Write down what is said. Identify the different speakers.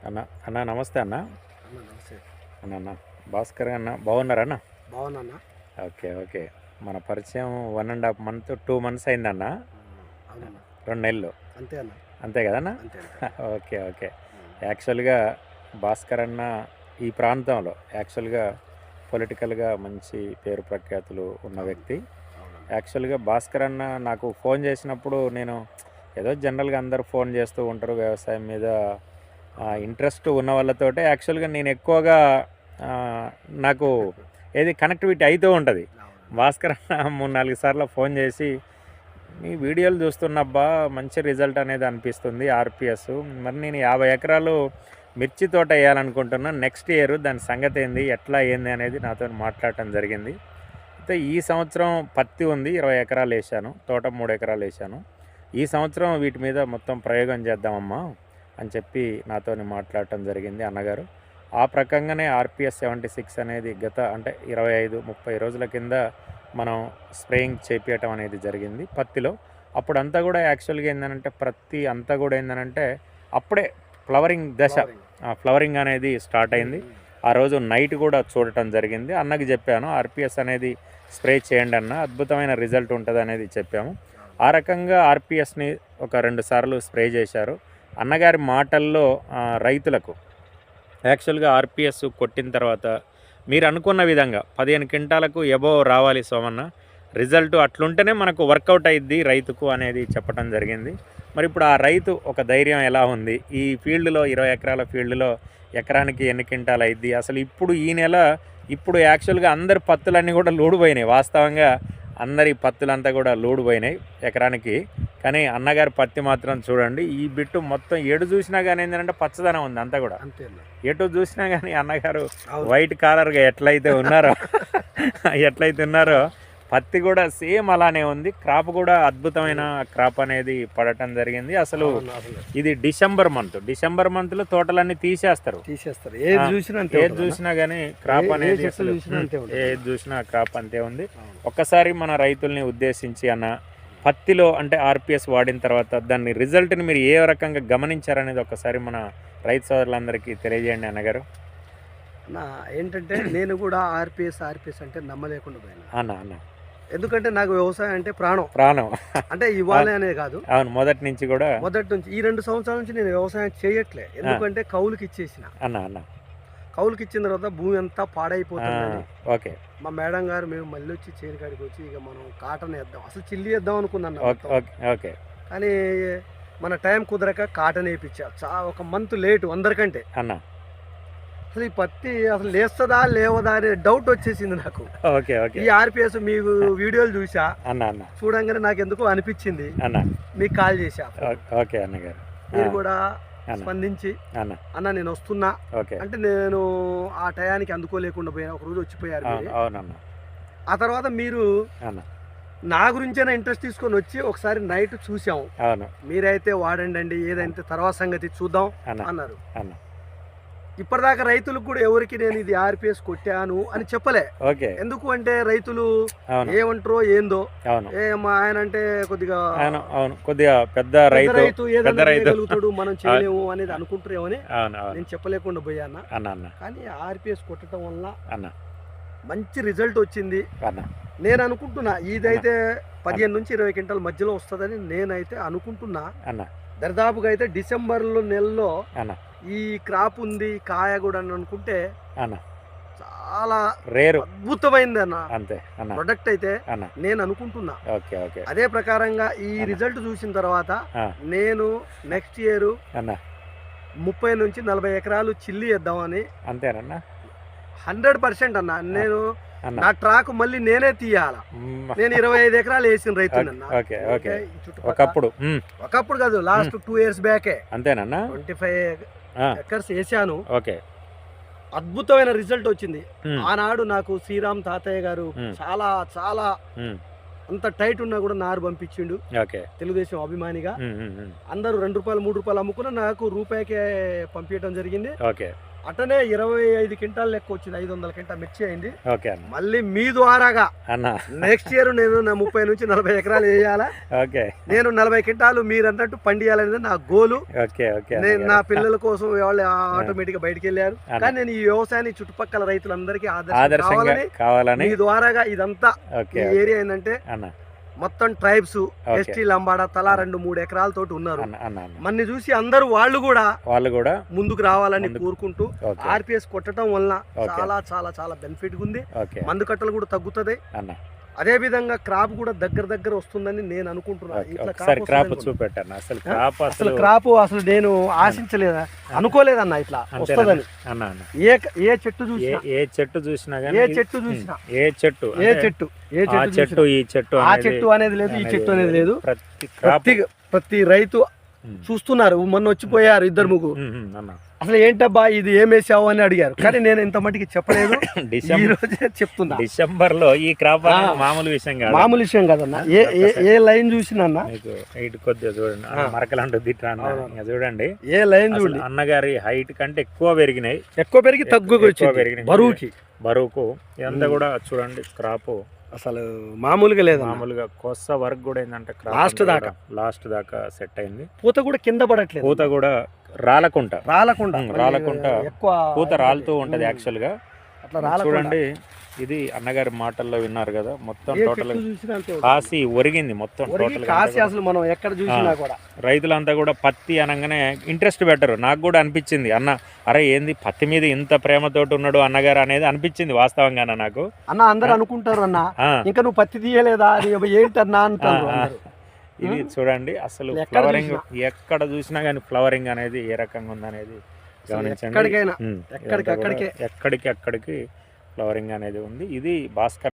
Speaker 1: అన్న అన్న నమస్తే అన్న.
Speaker 2: అన్న నమస్తే.
Speaker 1: అన్న భాస్కర్ అన్న బాగున్నారా అన్న?
Speaker 2: బాగున్నా.
Speaker 1: Okay okay. మన పరిచయం 1.5 మంత్ 2 మంత్స్ అయిందన్న.
Speaker 2: అవునన్నా.
Speaker 1: 2 నెలలు
Speaker 2: అంతే అన్న.
Speaker 1: అంతే కదన్న?
Speaker 2: అంతే అంతే.
Speaker 1: Okay okay. యాక్చువల్గా భాస్కర్ అన్న ఈ ప్రాంతంలో యాక్చువల్గా పొలిటికల్గా మంచి పేరు ప్రఖ్యాతులు ఉన్న
Speaker 2: అవును.
Speaker 1: వ్యక్తి.
Speaker 2: అవునన్నా.
Speaker 1: యాక్చువల్గా భాస్కర్ అన్న నాకు ఫోన్ చేసినప్పుడు నేను ఏదో జనరల్గా అందరూ ఫోన్ చేస్తూ ఉంటారు వ్యవసాయం మీద ఇంట్రెస్ట్ ఉన్న వాళ్ళతోటే యాక్చువల్గా నేను ఎక్కువగా ఆ, నాకు ఏది కనెక్టివిటీ అవుతూ ఉంటుంది.
Speaker 2: అవునన్నా.
Speaker 1: భాస్కర్ అన్న 3-4 సార్లు ఫోన్ చేసి మీ వీడియోలు చూస్తున్నబ్బా మంచి రిజల్ట్ అనేది అనిపిస్తుంది ఆర్పిఎస్, మరి నేను 50 ఎకరాలు మిర్చి తోట వేయాలనుకుంటున్నాను నెక్స్ట్ ఇయర్, దాని సంగతి ఏంది ఎట్లా ఏంది అనేది నాతో మాట్లాడటం జరిగింది. అయితే ఈ సంవత్సరం పత్తి ఉంది 20 ఎకరాలు వేసాను, తోట 3 ఎకరాలు వేసాను. ఈ సంవత్సరం వీటి మీద మొత్తం ప్రయోగం చేద్దామమ్మా అని చెప్పి నాతో మాట్లాడటం జరిగింది అన్నగారు. ఆ ప్రకంగానే ఆర్పిఎస్ 76 అనేది గత అంటే 25-30 రోజుల కింద మనం స్ప్రేయింగ్ చేపించటం అనేది జరిగింది పత్తిలో. అప్పుడంతా కూడా యాక్చువల్గా ఏంటంటే ప్రతి అంతా కూడా ఏంటంటే అప్పుడే ఫ్లవరింగ్ దశ, ఫ్లవరింగ్ అనేది స్టార్ట్ అయింది. ఆ రోజు నైట్ కూడా చూడటం జరిగింది. అన్నకి చెప్పాను ఆర్పిఎస్ అనేది స్ప్రే చేయండి అన్న, అద్భుతమైన రిజల్ట్ ఉంటుంది అనేది చెప్పాము. ఆ రకంగా ఆర్పిఎస్ని ఒక 2 సార్లు స్ప్రే చేశారు. అన్నగారి మాటల్లో రైతులకు యాక్చువల్గా ఆర్పిఎస్ కొట్టిన తర్వాత మీరు అనుకున్న విధంగా 15 క్వింటాలకు ఎబోవ్ రావాలి సోమన్న, రిజల్ట్ అట్లుంటేనే మనకు వర్కౌట్ అయ్యిద్ది రైతుకు అనేది చెప్పడం జరిగింది. మరి ఇప్పుడు ఆ రైతు ఒక ధైర్యం ఎలా ఉంది, ఈ ఫీల్డ్లో 20 ఎకరాల ఫీల్డ్లో ఎకరానికి ఎన్ని క్వింటాలు అయ్యిద్ది అసలు ఇప్పుడు ఈ నెల, ఇప్పుడు యాక్చువల్గా అందరి పత్తులన్నీ కూడా లోడుపోయినాయి. వాస్తవంగా అందరి పత్తులంతా కూడా లోడుపోయినాయి ఎకరానికి. కానీ అన్నగారి పత్తి మాత్రం చూడండి, ఈ బిట్టు మొత్తం ఎటు చూసినా కానీ ఏంటంటే పచ్చదనం ఉంది అంతా కూడా. ఎటు చూసినా కానీ అన్నగారు వైట్ కాలర్గా ఎట్లయితే ఉన్నారో ఎట్లయితే ఉన్నారో పత్తి కూడా సేమ్ అలానే ఉంది. క్రాప్ కూడా అద్భుతమైన క్రాప్ అనేది పడటం జరిగింది. అసలు ఇది డిసెంబర్ మంత్లో తోటలన్నీ తీసేస్తారు. ఏది చూసినా కానీ క్రాప్ అనేది అసలు ఏది చూసినా క్రాప్ అంతే ఉంది. ఒక్కసారి మన రైతుల్ని ఉద్దేశించి అన్న, పత్తిలో అంటే ఆర్పిఎస్ వాడిన తర్వాత దాన్ని రిజల్ట్ని మీరు ఏ రకంగా గమనించారనేది ఒకసారి మన రైతు సోదరులందరికీ తెలియజేయండి అన్నగారు.
Speaker 2: ఏంటంటే నేను కూడా ఆర్పిఎస్ అంటే నమ్మలేకుండా పోయినా
Speaker 1: అన్న.
Speaker 2: ఎందుకంటే నాకు వ్యవసాయం అంటే ప్రాణం అంటే ఇవ్వాలి అనేది కాదు.
Speaker 1: అవును, మొదటి నుంచి
Speaker 2: ఈ 2 సంవత్సరాల నుంచి నేను వ్యవసాయం చేయట్లే. ఎందుకంటే కౌలుకి ఇచ్చేసిన. కౌలుకి ఇచ్చిన తర్వాత భూమి అంతా పాడైపోతుంది.
Speaker 1: ఓకే.
Speaker 2: మా మేడం గారు మేము మళ్ళీ వచ్చి చేను కాడికి వచ్చి ఇక మనం కాటన్ వేద్దాం, అసలు చిల్లి వేద్దాం అనుకున్నాను.
Speaker 1: ఓకే.
Speaker 2: కానీ మన టైం కుదరక కాటన్ వేయించా. ఒక మంత్ లేటు అందరికంటే. అసలు ఈ పత్తి అసలు లేస్తుందా లేవదా అనే డౌట్ వచ్చేసింది నాకు. ఈ ఆర్పిఎస్ మీకు వీడియోలు చూసా, చూడంగానే నాకు ఎందుకో అనిపించింది, మీకు కాల్ చేశా. మీరు కూడా స్పందించి అన్న నేను వస్తున్నా అంటే నేను ఆ టయానికి అందుకోలేకుండా పోయినా. ఒక రోజు వచ్చిపోయారు. ఆ తర్వాత మీరు నా గురించైనా ఇంట్రెస్ట్ తీసుకొని వచ్చి ఒకసారి నైట్ చూసాము. మీరైతే వాడండి, ఏదైతే తర్వాత సంగతి చూద్దాం అన్నారు. ఇప్పటిదాకా రైతులకు కూడా ఎవరికి నేను ఇది ఆర్పిఎస్ కొట్టాను అని చెప్పలే. ఎందుకు అంటే రైతులు ఏమంటారో ఏందో, ఆయన అంటే కొద్దిగా
Speaker 1: పెద్ద రైతు
Speaker 2: ఏదైనా మనం చేయలేము అనేది అనుకుంటారేమని నేను చెప్పలేకుండా పోయాను. కానీ ఆర్పిఎస్ కొట్టడం వల్ల మంచి రిజల్ట్ వచ్చింది. నేను అనుకుంటున్నా ఇదైతే 15 నుంచి 20 క్వింటాల మధ్యలో వస్తుందని నేనైతే అనుకుంటున్నా. దరిదాపుగా అయితే డిసెంబర్ నెలలో ఈ క్రాప్ ఉంది, కాయ కూడా అని అనుకుంటే చాలా రేర్ అద్భుతమైంది అన్న ప్రొడక్ట్ అయితే నేను అనుకుంటున్నా. అదే ప్రకారంగా ఈ రిజల్ట్ చూసిన తర్వాత నేను నెక్స్ట్ ఇయర్ 30 నుంచి 40 ఎకరాలు చిల్లి వేద్దామని.
Speaker 1: అంతేనన్నా?
Speaker 2: 100% అన్న. నేను నా ట్రాక్ మళ్ళీ నేనే తీయాల. నేను 25 ఎకరాలు వేసిన రైతున్నా. ఒకప్పుడు కాదు, లాస్ట్ 2 years బ్యాకే.
Speaker 1: అంతేనన్నా?
Speaker 2: 25 ఎకర్స్ వేసాను. అద్భుతమైన రిజల్ట్ వచ్చింది. ఆనాడు నాకు శ్రీరామ్ తాతయ్య గారు చాలా చాలా అంత టైట్ ఉన్నా కూడా నారు పంపించిండు. తెలుగుదేశం అభిమానిగా అందరూ 2 రూపాయలు 3 రూపాయలు అమ్ముకున్నా నాకు రూపాయికే పంపించడం జరిగింది. అటనే 25 క్వింటాల్ లెక్క వచ్చింది, 500 క్వింటాల్ మిర్చి అయింది.
Speaker 1: ఓకే అన్న.
Speaker 2: మళ్ళీ మీ ద్వారాగా
Speaker 1: అన్న
Speaker 2: నెక్స్ట్ ఇయర్ నేను 30 నుంచి 40 ఎకరాలు వేయాలా.
Speaker 1: ఓకే.
Speaker 2: నేను 40 క్వింటాలు మీరు అన్నట్టు పండియాలనేది నా గోలు.
Speaker 1: Okay okay.
Speaker 2: నేను నా పిల్లల కోసం వాళ్ళు ఆటోమేటిక్ గా బయటికి వెళ్ళారు. కానీ నేను ఈ వ్యవసాయాన్ని చుట్టుపక్కల రైతులందరికీ
Speaker 1: ఆదర్శంగా కావాలని
Speaker 2: మీ ద్వారాగా ఇదంతా ఈ ఏరియా ఏంటంటే
Speaker 1: అన్న
Speaker 2: మొత్తం ట్రైబ్స్ ఎస్టీ లంబాడా తలా 2-3 ఎకరాలతోటి ఉన్నారు. మన్ని చూసి అందరూ వాళ్ళు కూడా ముందుకు రావాలని కోరుకుంటూ ఆర్పిఎస్ కొట్టడం వల్ల చాలా చాలా చాలా బెనిఫిట్ ఉంది. మందు కట్టలు కూడా తగ్గుతుంది. అదే విధంగా క్రాప్ కూడా దగ్గర వస్తుందని నేను అనుకుంటున్నాను. అసలు క్రాప్ అసలు నేను ఆశించలేదా, అనుకోలేదన్న ఇట్లా వస్తుందని. ఏ చెట్టు చూసినా ఆ చెట్టు అనేది లేదు, ఈ చెట్టు అనేది లేదు. ప్రతి రైతు చూస్తున్నారు. మొన్న వచ్చిపోయారు 2-3. అసలు ఏంటబ్బా ఇది ఏమేసావు అని అడిగారు. కానీ నేను ఇంత మటుకి చెప్పలేదు, ఈ రోజే చెప్తున్నా.
Speaker 1: డిసెంబర్ లో ఈ క్రాప్ మామూలు విషయం
Speaker 2: కదన్నా. ఏ లైన్ చూసినా
Speaker 1: కొద్దిగా చూడండి, మరకలంటూ చూడండి.
Speaker 2: ఏ లైన్ చూడండి,
Speaker 1: అన్నగారి హైట్ కంటే ఎక్కువ
Speaker 2: పెరిగి తగ్గుకు
Speaker 1: బరువుకు ఇదంతా కూడా చూడండి. క్రాప్
Speaker 2: అసలు మామూలుగా లేదు.
Speaker 1: మామూలుగా కొత్త వరకు కూడా ఏంటంటే లాస్ట్ దాకా సెట్ అయింది.
Speaker 2: పూత కూడా కింద పడట్లేదు,
Speaker 1: పూత కూడా రాలకుండా
Speaker 2: ఎక్కువ
Speaker 1: పూత రాలుతూ ఉంటది. యాక్చువల్ గా చూడండి, ఇది అన్నగారి మాటల్లో విన్నారు కదా. మొత్తం టోటల్ కాసి ఒరిగింది మొత్తం టోటల్.
Speaker 2: అసలు మనం ఎక్కడ చూసినా కూడా
Speaker 1: రైతులంతా కూడా పత్తి అనగానే ఇంట్రెస్ట్ పెట్టరు. నాకు కూడా అనిపించింది, అన్న అరే ఏంది పత్తి మీద ఇంత ప్రేమతోటి ఉన్నాడు అన్నగారు అనేది అనిపించింది వాస్తవంగానే నాకు.
Speaker 2: అన్న అందరు అనుకుంటారు అన్న ఇంకా నువ్వు పత్తి తీయలేదా ఏంటన్నా అంటారు.
Speaker 1: ఇది చూడండి అసలు ఫ్లవరింగ్ ఎక్కడ చూసినా కానీ ఫ్లవరింగ్ అనేది ఏ రకంగా ఉందనేది గమనించండి.
Speaker 2: ఎక్కడికి
Speaker 1: ఫ్లవరింగ్ అనేది ఉంది. ఇది భాస్కర్